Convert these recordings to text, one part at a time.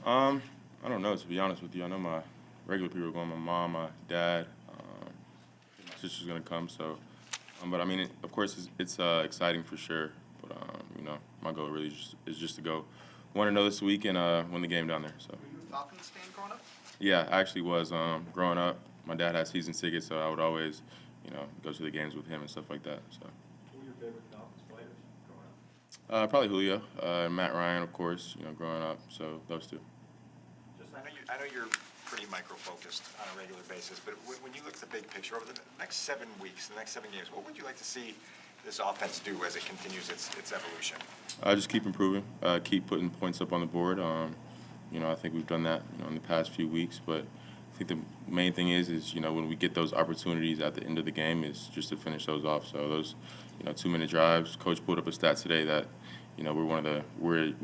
Um, I don't know, to be honest with you. I know my regular people are going, my mom, my dad, my sister's gonna come, so, but I mean, of course, it's exciting for sure, but, my goal really is just to go 1-0 this week and win the game down there, so. Were you a Falcons fan growing up? Yeah, I actually was, growing up, my dad had season tickets, so I would always, go to the games with him and stuff like that, so. Who were your favorite Falcons players growing Probably Julio, and Matt Ryan, of course, growing up, so those two. up? Just I know you're pretty micro-focused on a regular basis, but when you look at the big picture over the next 7 weeks, the next 7 games, what would you like to see this offense do as it continues its evolution? Just keep improving, keep putting points up on the board. I think we've done that, in the past few weeks. But I think the main thing is when we get those opportunities at the end of the game, is just to finish those off. So those, 2-minute drives. Coach pulled up a stat today that, we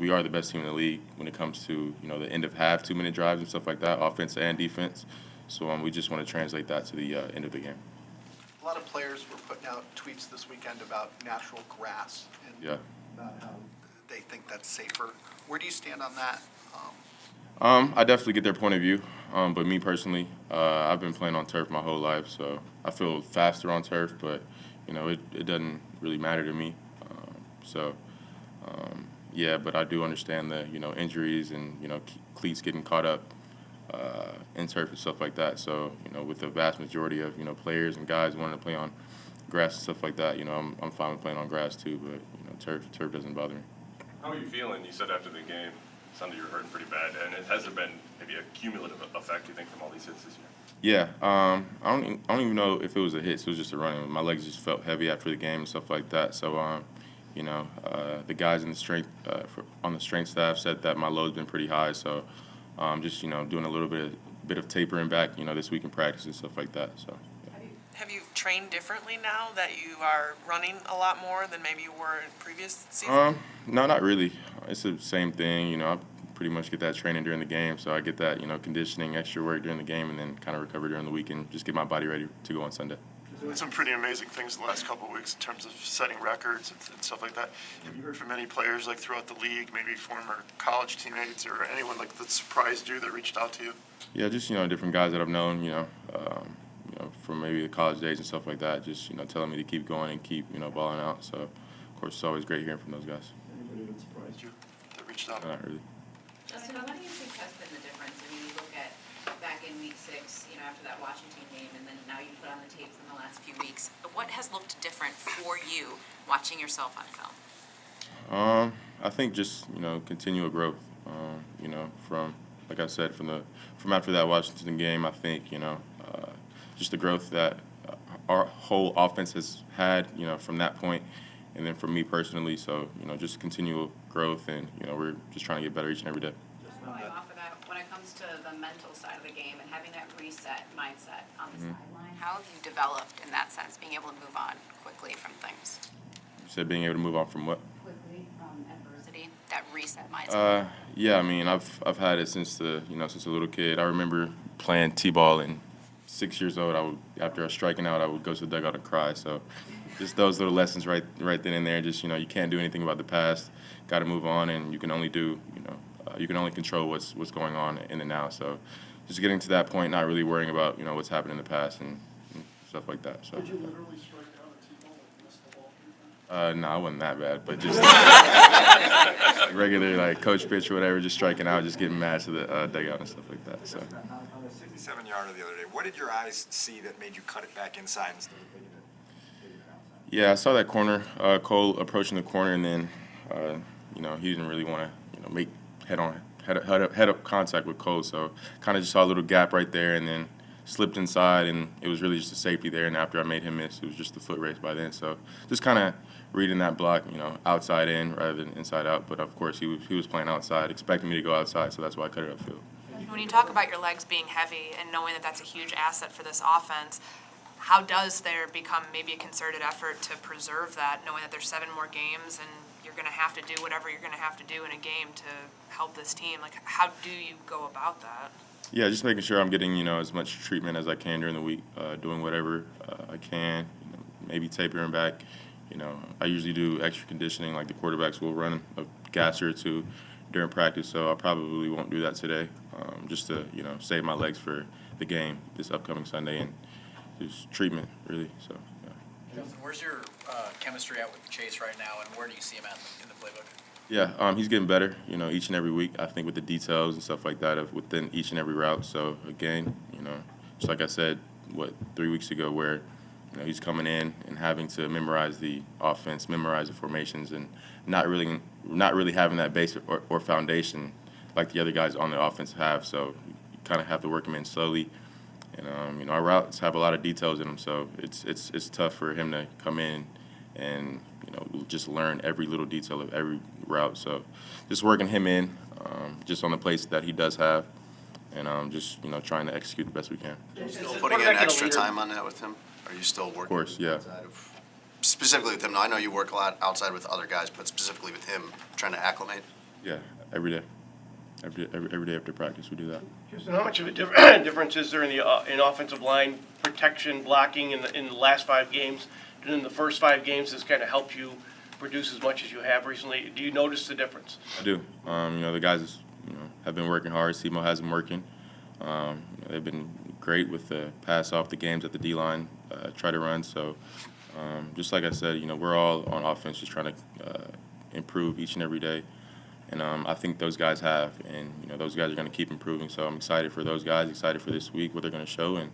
are the best team in the league when it comes to the end of half 2-minute drives and stuff like that, offense and defense. So we just want to translate that to the end of the game. A lot of players were putting out tweets this weekend about natural grass and Yeah. about how they think that's safer. Where do you stand on that? I definitely get their point of view, but me personally, I've been playing on turf my whole life, so I feel faster on turf, but it doesn't really matter to me. So, yeah, but I do understand the injuries and cleats getting caught up in turf and stuff like that. So with the vast majority of players and guys wanting to play on grass and stuff like that, I'm fine with playing on grass too, but turf doesn't bother me. How are you feeling? You said after the game, Sunday you were hurting pretty bad, and it hasn't been maybe a cumulative effect, you think, from all these hits this year? Yeah, I don't even know if it was a hit. So it was just a running. My legs just felt heavy after the game and stuff like that. So the guys in the on the strength staff said that my load's been pretty high. So just doing a little bit of tapering back, this week in practice and stuff like that. So. Have you trained differently now that you are running a lot more than maybe you were in previous seasons? No, not really. It's the same thing. I pretty much get that training during the game, so I get that conditioning, extra work during the game, and then kind of recover during the week and just get my body ready to go on Sunday. Doing some pretty amazing things the last couple of weeks in terms of setting records and stuff like that. Have you heard from any players like throughout the league, maybe former college teammates or anyone like that surprised you that reached out to you? Yeah, just different guys that I've known, from maybe the college days and stuff like that. Just telling me to keep going and keep balling out. So of course it's always great hearing from those guys. Anybody that surprised you that reached out? Not really. Justin, what do you think has been the difference? I mean, you look at back in week 6, after that Washington game, and then now you put on the tapes in the last few weeks. What has looked different for you watching yourself on film? I think just continual growth. From like I said, from after that Washington game, I think just the growth that our whole offense has had, from that point, and then for me personally. So just continual growth, and we're just trying to get better each and every day. Going off of that, when it comes to the mental side of the game and having that reset mindset on the sideline, how have you developed in that sense, being able to move on quickly from things? You said being able to move on from what? Quickly from adversity, that reset mindset. Yeah, I mean, I've had it since since a little kid. I remember playing t-ball, and 6 years old, after I was striking out, I would go to the dugout and cry. So just those little lessons right then and there. Just you can't do anything about the past. Got to move on, and you can only you can only control what's going on in the now. So just getting to that point, not really worrying about what's happened in the past and stuff like that. So. Did you literally strike out a T-ball and miss the ball 3 times? No, I wasn't that bad, but just regular coach pitch or whatever, just striking out, just getting mad to the dugout and stuff like that. So. On the 67-yarder the other day, what did your eyes see that made you cut it back inside instead of taking it outside? Yeah, I saw that corner, Cole approaching the corner, and then he didn't really want to make head-up contact with Cole, so kind of just saw a little gap right there, and then slipped inside, and it was really just a safety there. And after I made him miss, it was just a foot race by then. So just kind of reading that block, outside in rather than inside out. But of course, he was playing outside, expecting me to go outside, so that's why I cut it upfield. When you talk about your legs being heavy and knowing that that's a huge asset for this offense, how does there become maybe a concerted effort to preserve that, knowing that there's 7 more games and you're going to have to do whatever you're going to have to do in a game to help this team? Like, how do you go about that? Yeah, just making sure I'm getting as much treatment as I can during the week, doing whatever I can. Maybe tapering back. I usually do extra conditioning, like the quarterbacks will run a gasser or two during practice, so I probably won't do that today, just to save my legs for the game this upcoming Sunday and just treatment really. So yeah. Justin, where's your chemistry at with Chase right now, and where do you see him at in the playbook? Yeah, he's getting better, each and every week. I think with the details and stuff like that of within each and every route. So again, just like I said, 3 weeks ago, where he's coming in and having to memorize the offense, memorize the formations, and not really having that base or foundation like the other guys on the offense have. So you kind of have to work him in slowly. And our routes have a lot of details in them, so it's tough for him to come in and just learn every little detail of every route. So just working him in, just on the plays that he does have, and just trying to execute the best we can. Still putting in extra time on that with him? Are you still working? Of course, yeah. Specifically with him, now I know you work a lot outside with other guys, but specifically with him, trying to acclimate? Yeah, every day. Every day after practice, we do that. Justin, how much of a difference is there in offensive line protection, blocking in the last 5 games? And in the first 5 games, has kind of helped you produce as much as you have recently. Do you notice the difference? I do. The guys, have been working hard. Simo has been working. They've been great with the pass off the games at the D-line, try to run. So just like I said, we're all on offense just trying to improve each and every day. And I think those guys have, and those guys are going to keep improving. So I'm excited for those guys, excited for this week, what they're going to show, and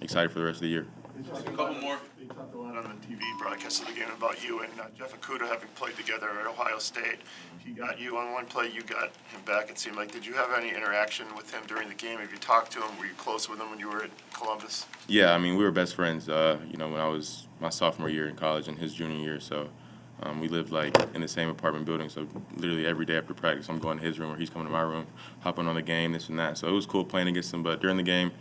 excited for the rest of the year. A couple more. They talked a lot on the TV broadcast of the game about you and Jeff Okudah having played together at Ohio State. He got you on one play, you got him back, it seemed like. Did you have any interaction with him during the game? Have you talked to him? Were you close with him when you were at Columbus? Yeah, I mean, we were best friends, when I was my sophomore year in college and his junior year. So we lived in the same apartment building. So literally every day after practice, I'm going to his room or he's coming to my room, hopping on the game, this and that. So it was cool playing against him. But during the game,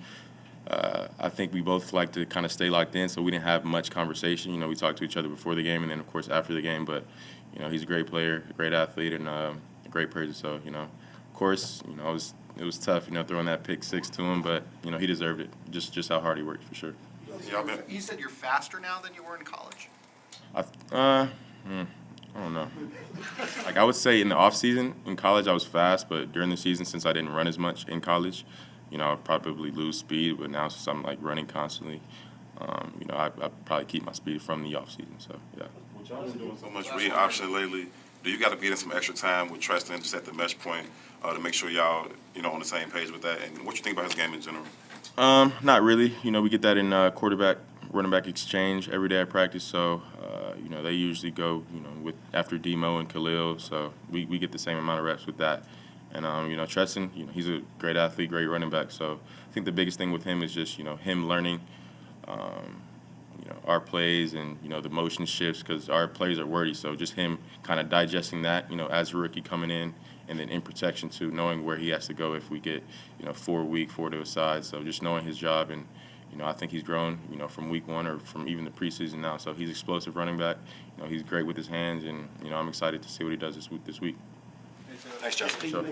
I think we both like to kind of stay locked in, so we didn't have much conversation. We talked to each other before the game and then, of course, after the game. But, he's a great player, a great athlete, and a great person. So, of course, it was tough, throwing that pick 6 to him, but, he deserved it, just how hard he worked, for sure. You said you're faster now than you were in college? I don't know. I would say in the off season in college I was fast, but during the season, since I didn't run as much in college, I'd probably lose speed. But now since I'm running constantly, I probably keep my speed from the off season. So yeah. With y'all been doing so much read option lately, do you got to get in some extra time with Treston just at the mesh point to make sure y'all on the same page with that? And what you think about his game in general? Not really. We get that in quarterback running back exchange every day at practice. So they usually go with after Demo and Khalil. So we get the same amount of reps with that. And Treston, he's a great athlete, great running back. So I think the biggest thing with him is just him learning our plays and the motion shifts, because our plays are wordy. So just him kind of digesting that as a rookie coming in, and then in protection too, knowing where he has to go if we get 4 to a side. So just knowing his job, and I think he's grown from week 1 or from even the preseason now. So he's explosive running back. He's great with his hands, and I'm excited to see what he does this week. Nice job. Sure.